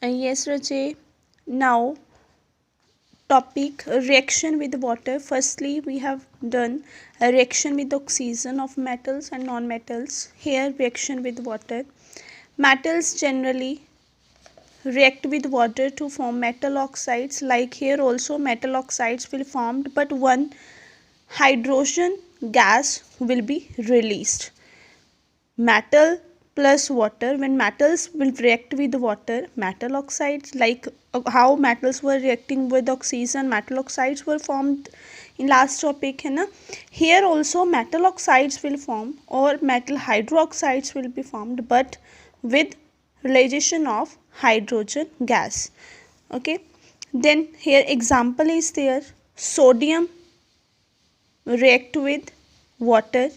Yes, Rajay. Now, topic reaction with water. Firstly, we have done a reaction with oxygen of metals and non-metals. Here, reaction with water. Metals generally react with water to form metal oxides. Like here, also metal oxides will formed, but one hydrogen gas will be released. Metal plus water, when metals will react with water, metal oxides, like how metals were reacting with oxygen, metal oxides were formed in last topic है ना. Here also metal oxides will form or metal hydroxides will be formed, but with realization of hydrogen gas. Okay, then here example is there. Sodium react with water,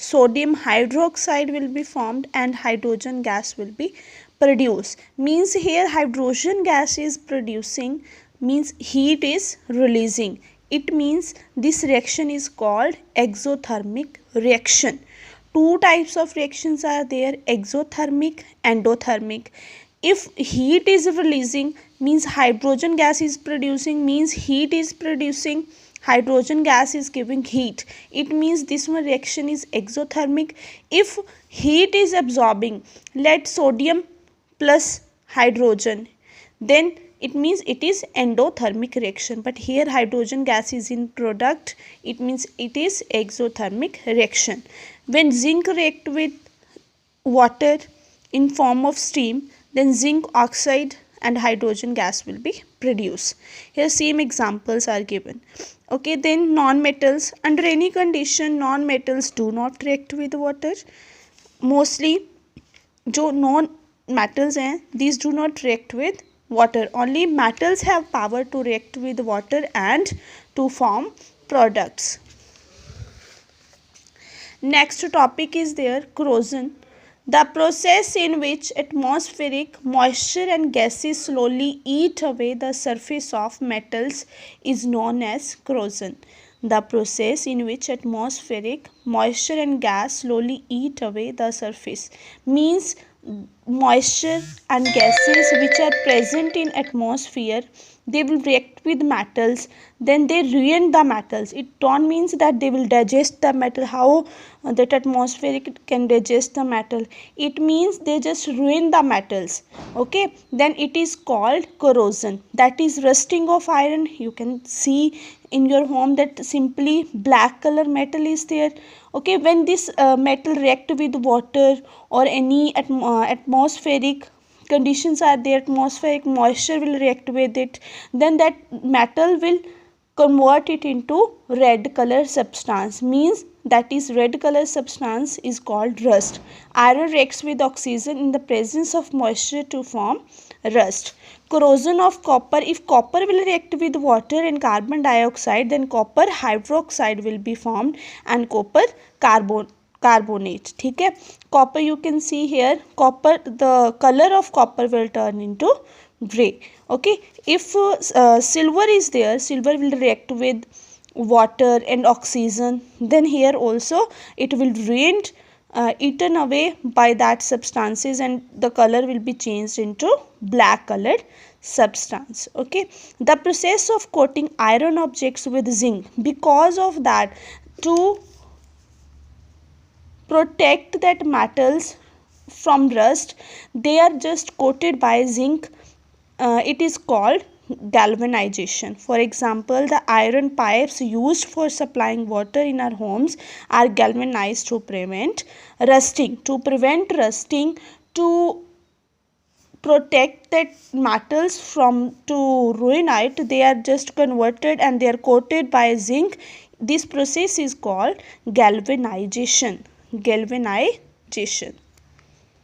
sodium hydroxide will be formed and hydrogen gas will be produced. Means here hydrogen gas is producing, means heat is releasing. It means this reaction is called exothermic reaction. Two types of reactions are there, exothermic, endothermic. If heat is releasing, means hydrogen gas is producing, means heat is producing, hydrogen gas is giving heat. It means this one reaction is exothermic. If heat is absorbing, let sodium plus hydrogen, then it means it is endothermic reaction. But here hydrogen gas is in product, it means it is exothermic reaction. When zinc react with water in form of steam, then zinc oxide and hydrogen gas will be produced. Here same examples are given. Okay, then non-metals. Under any condition non-metals do not react with water. Mostly जो non-metals हैं, these do not react with water. Only metals have power to react with water and to form products. Next topic is there, corrosion. The process in which atmospheric moisture and gases slowly eat away the surface of metals is known as corrosion. The process in which atmospheric moisture and gas slowly eat away the surface means moisture and gases which are present in atmosphere, they will react with metals, then they ruin the metals. It don't means that they will digest the metal, how that atmospheric can digest the metal, it means they just ruin the metals. Okay, then it is called corrosion. That is rusting of iron. You can see in your home that simply black color metal is there. Okay, when this metal react with water or any atmospheric conditions are there, atmospheric moisture will react with it, then that metal will convert it into red color substance, means that is red color substance is called rust. Iron reacts with oxygen in the presence of moisture to form rust. Corrosion of copper, if copper will react with water and carbon dioxide, then copper hydroxide will be formed and copper carbonate. ठीक है, copper you can see here, copper, the color of copper will turn into gray. Okay, if silver is there, silver will react with water and oxygen, then here also it will ruined, eaten away by that substances and the color will be changed into black colored substance. Okay, the process of coating iron objects with zinc, because of that, to protect that metals from rust, they are just coated by zinc. It is called galvanization. For example, the iron pipes used for supplying water in our homes are galvanized to prevent rusting. To prevent rusting, to protect that metals from to ruin it, they are just converted and they are coated by zinc. This process is called galvanization. Galvanization.